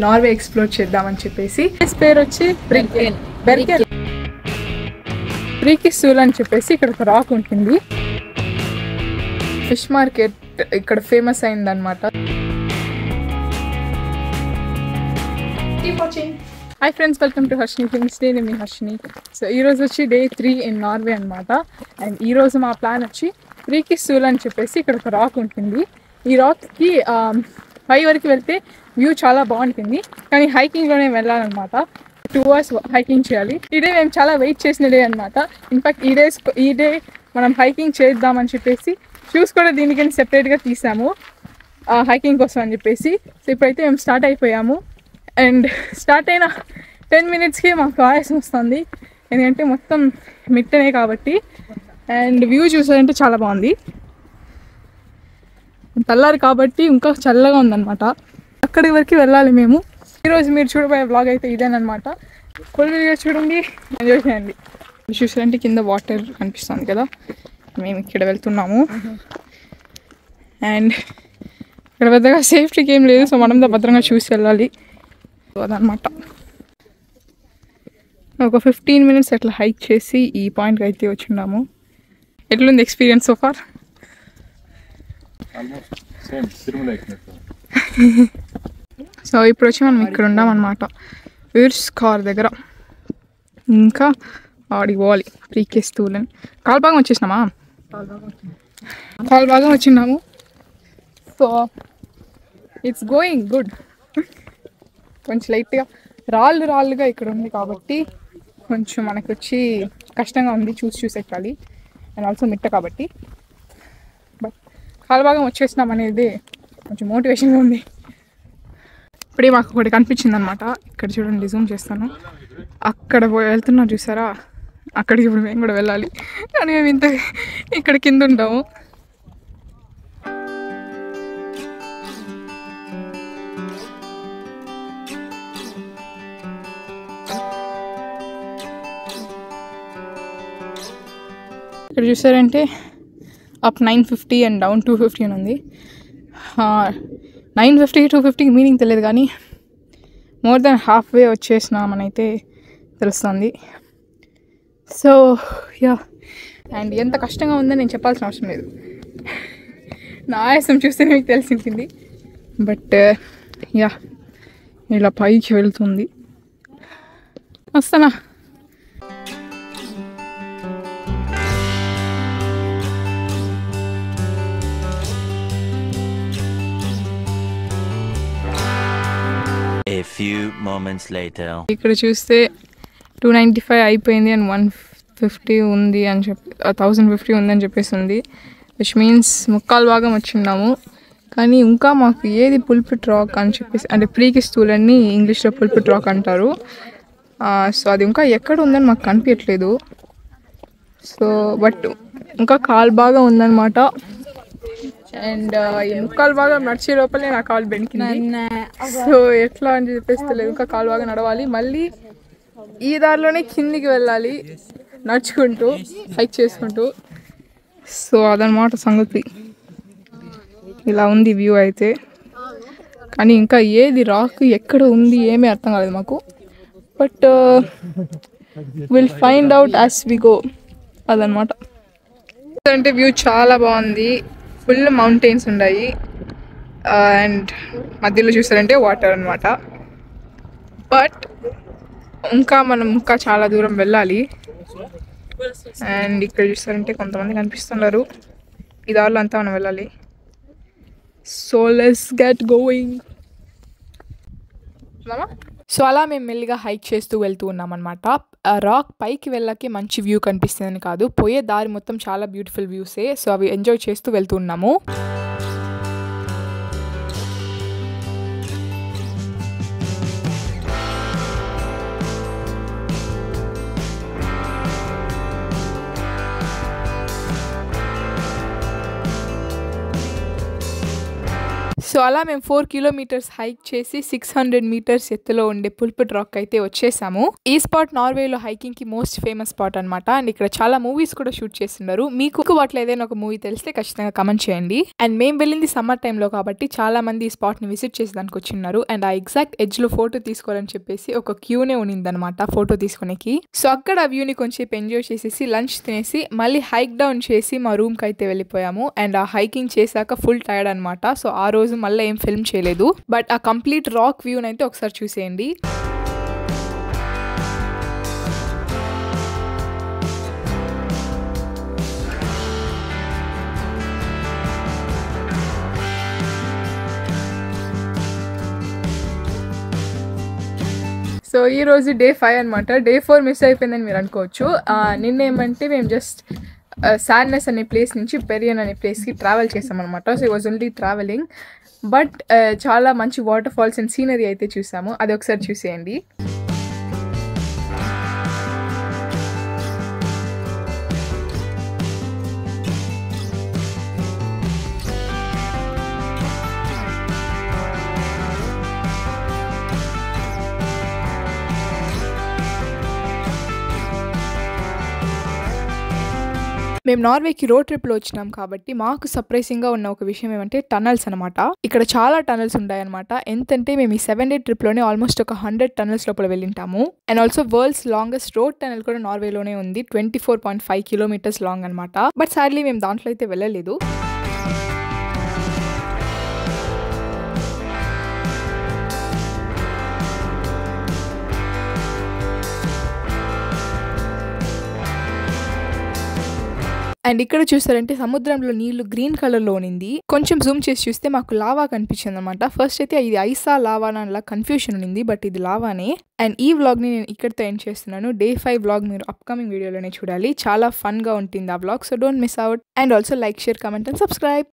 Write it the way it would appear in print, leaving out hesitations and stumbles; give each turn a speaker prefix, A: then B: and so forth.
A: Norway explore చేద్దామని చెప్పేసి పేరు వచ్చి బ్రీకిస్టూల్ అని చెప్పేసి ఇక్కడ ఒక రాక్ ఉంటుంది. ఫిష్ మార్కెట్ ఇక్కడ ఫేమస్ అయిందనమాట. Hi friends, welcome to Harshini things. నేను మీ హర్షిని. సో ఈరోజు వచ్చి డే 3 ఇన్ నార్వే అనమాట. అండ్ ఈరోజు మా ప్లాన్ వచ్చి బ్రీకిస్టూల్ అని చెప్పేసి ఇక్కడ ఒక రాక్ ఉంటుంది. ఈ రాక్కి పై వరకు వెళ్తే వ్యూ చాలా బాగుంటుంది, కానీ హైకింగ్లోనే వెళ్ళాలన్నమాట. 2 hours హైకింగ్ చేయాలి. ఈ డే మేము చాలా వెయిట్ చేసిన డే అనమాట. ఇన్ఫ్యాక్ట్ ఈ డే మనం హైకింగ్ చేద్దామని చెప్పేసి షూస్ కూడా దీనికని సెపరేట్గా తీసాము హైకింగ్ కోసం అని చెప్పేసి. సో ఇప్పుడైతే మేము స్టార్ట్ అయిపోయాము. అండ్ స్టార్ట్ అయిన 10 minutesకి మాకు ఆయాసం వస్తుంది, ఎందుకంటే మొత్తం మిట్టనే కాబట్టి. అండ్ వ్యూ చూసారంటే చాలా బాగుంది. తెల్లారి కాబట్టి ఇంకా చల్లగా ఉందన్నమాట. అక్కడి వరకు వెళ్ళాలి మేము. ఈరోజు మీరు చూడబోయే వ్లాగ్ అయితే ఇదేనమాట. ఫుల్ వీడియో చూడండి, ఎంజాయ్ చేయండి. చూసారంటే కింద వాటర్ కనిపిస్తుంది కదా, మేము ఇక్కడ వెళ్తున్నాము. అండ్ ఇక్కడ పెద్దగా సేఫ్టీకి ఏం లేదు, సో మనం భద్రంగా చూసి వెళ్ళాలి. సో అదనమాట. ఒక 15 minutes అట్లా హైక్ చేసి ఈ పాయింట్కి అయితే వచ్చిన్నాము. ఎట్లుంది ఎక్స్పీరియన్స్ సో ఫార్? సో ఇప్పుడు వచ్చి మనం ఇక్కడ ఉన్నామన్నమాట, ఉర్స్కార్ దగ్గర. ఇంకా ఆడికి పోవాలి బ్రీకిస్టూల్ అని. కాల్భాగం వచ్చేసినామా? కాల్భాగం వచ్చినాము. So it's going good. కొంచెం లైట్గా రాళ్ళుగా ఇక్కడ ఉంది కాబట్టి కొంచెం మనకు వచ్చి కష్టంగా ఉంది చూసి ఎక్కాలి. అండ్ ఆల్సో మిట్ట కాబట్టి. బట్ కాల్భాగం వచ్చేసినాం అనేది కొంచెం మోటివేషన్గా ఉంది. ఇప్పుడే మాకు ఒకటి కనిపించింది అనమాట. ఇక్కడ చూడండి, జూమ్ చేస్తాను. అక్కడ వెళ్తున్నాం చూసారా, అక్కడికి ఇప్పుడు మేము కూడా వెళ్ళాలి. కానీ మేము ఇంత ఇక్కడ కింద ఉంటాము. ఇక్కడ చూసారంటే అప్ 950 అండ్ డౌన్ 250 అని ఉంది. 950 250 మీనింగ్ తెలియదు, కానీ మోర్ దెన్ హాఫ్ వే వచ్చేసినామని అయితే తెలుస్తుంది. సో యా, అండ్ ఎంత కష్టంగా ఉందని నేను చెప్పాల్సిన అవసరం లేదు. నా ఆయాసం చూస్తే మీకు తెలిసింది. బట్ యా, ఇలా పైకి వెళ్తుంది. వస్తానా?
B: A few moments later.
A: ఇక్కడ చూస్తే 295 అయిపోయింది అండ్ 150 ఉంది అని చెప్పి 1050 ఉందని చెప్పేసింది. విచ్ మీన్స్ ముక్కాలు భాగం వచ్చిన్నాము. కానీ ఇంకా మాకు ఏది పుల్పిట్ రాక్ అని చెప్పేసి, అంటే బ్రీకిస్టూల్ అని ఇంగ్లీష్లో పుల్పిట్ రాక్ అంటారు. సో అది ఇంకా ఎక్కడ ఉందని మాకు కనిపించట్లేదు. సో బట్ ఇంకా కాలు బాగా ఉందన్నమాట. అండ్ ఈ ముక్కాలు బాగా నడిచే లోపలే నా కాలు బెనికింది. సో ఎట్లా అని చెప్పేసి తెలియదు. ఇంకా కాలు బాగా నడవాలి, మళ్ళీ ఈ దారిలోనే కిందికి వెళ్ళాలి నడుచుకుంటూ, హైక్ చేసుకుంటూ. సో అదనమాట సంగతి. ఇలా ఉంది వ్యూ అయితే. కానీ ఇంకా ఏది రాక్ ఎక్కడ ఉంది ఏమీ అర్థం కాలేదు మాకు. But will find out as we go. అదనమాట. అంటే వ్యూ చాలా బాగుంది. ఫుల్ మౌంటైన్స్ ఉన్నాయి అండ్ మధ్యలో చూసారంటే వాటర్ అనమాట. బట్ మనం ఇంకా చాలా దూరం వెళ్ళాలి. అండ్ ఇక్కడ చూసారంటే కొంతమంది కనిపిస్తున్నారు. ఈ దారిలో అంతా మనం వెళ్ళాలి. So let's get going. So అలా మేము మెల్లిగా హైక్ చేస్తూ వెళ్తూ ఉన్నాం అనమాట. రాక్ పైకి వెళ్ళకే మంచి వ్యూ కనిపిస్తుందని కాదు, పోయే దారి మొత్తం చాలా బ్యూటిఫుల్ వ్యూసే. సో అవి ఎంజాయ్ చేస్తూ వెళ్తూ ఉన్నాము. సో సో అలా మేము 4 కిలోమీటర్స్ హైక్ చేసి 600 మీటర్స్ ఎత్తులో ఉండే పుల్పిట్ రాక్ అయితే వచ్చేసాము. ఈ స్పాట్ నార్వేలో హైకింగ్ కి మోస్ట్ ఫేమస్ స్పాట్ అనమాట. అండ్ ఇక్కడ చాలా మూవీస్ కూడా షూట్ చేస్తున్నారు. మీకు వాటిలో ఏదైనా ఒక మూవీ తెలిస్తే ఖచ్చితంగా కమెంట్ చేయండి. అండ్ మేము వెళ్ళింది సమ్మర్ టైంలో కాబట్టి చాలా మంది ఈ స్పాట్ ని విజిట్ చేసేదానికి వచ్చిన్నారు. అండ్ ఆ ఎగ్జాక్ట్ ఎడ్జ్ లో ఫోటో తీసుకోవాలని చెప్పేసి ఒక క్యూనే ఉన్నింది అనమాట ఫోటో తీసుకునేకి. సో అక్కడ ఆ వ్యూని కొంచెం ఎంజాయ్ చేసేసి లంచ్ తినేసి మళ్ళీ హైక్ డౌన్ చేసి మా రూమ్ కి అయితే వెళ్ళిపోయాము. అండ్ ఆ హైకింగ్ చేశాక ఫుల్ టైర్డ్ అనమాట. సో ఆ రోజు మళ్ళీ ఏం ఫిల్మ్ చేయలేదు. బట్ ఆ కంప్లీట్ రాక్ వ్యూని అయితే ఒకసారి చూసేయండి. సో ఈ రోజు డే 5 అనమాట. డే 4 మిస్ అయిపోయిందని మీరు అనుకోవచ్చు. నిన్నేమంటే మేము జస్ట్ సాడ్నెస్ అనే ప్లేస్ నుంచి పెరియన్ అనే ప్లేస్కి ట్రావెల్ చేసామన్నమాట. So it was only travelling. But చాలా మంచి వాటర్ ఫాల్స్ అండ్ సీనరీ అయితే చూసాము. అది ఒకసారి చూసేయండి. మేము నార్వేకి రోడ్ ట్రిప్లో వచ్చినాం కాబట్టి మాకు సర్ప్రైజింగ్గా ఉన్న ఒక విషయం ఏమంటే టనల్స్ అనమాట. ఇక్కడ చాలా టనల్స్ ఉంటాయన్నమాట. ఎంతంటే మేము ఈ 7 డే ట్రిప్లోనే ఆల్మోస్ట్ ఒక 100 టనల్స్ లోపల వెళ్ళింటాము. And also world's longest road tunnel కూడా నార్వేలోనే ఉంది. 24.5 కిలోమీటర్స్ లాంగ్ అనమాట. బట్ సాడ్లీ మేము దాంట్లో అయితే వెళ్ళలేదు. అండ్ ఇక్కడ చూస్తారంటే సముద్రంలో నీళ్లు గ్రీన్ కలర్లో ఉన్నింది. కొంచెం జూమ్ చేసి చూస్తే మాకు లావా కనిపించింది అనమాట. ఫస్ట్ అయితే ఇది ఐసా లావానా అలా కన్ఫ్యూషన్ ఉంది. బట్ ఇది లావానే. అండ్ ఈ వ్లాగ్ని నేను ఇక్కడితో ఎండ్ చేస్తున్నాను. డే 5 వ్లాగ్ మీరు అప్కమింగ్ వీడియోలోనే చూడాలి. చాలా ఫన్గా ఉంటుంది ఆ vlog. So don't miss out. And also like, share, comment and subscribe.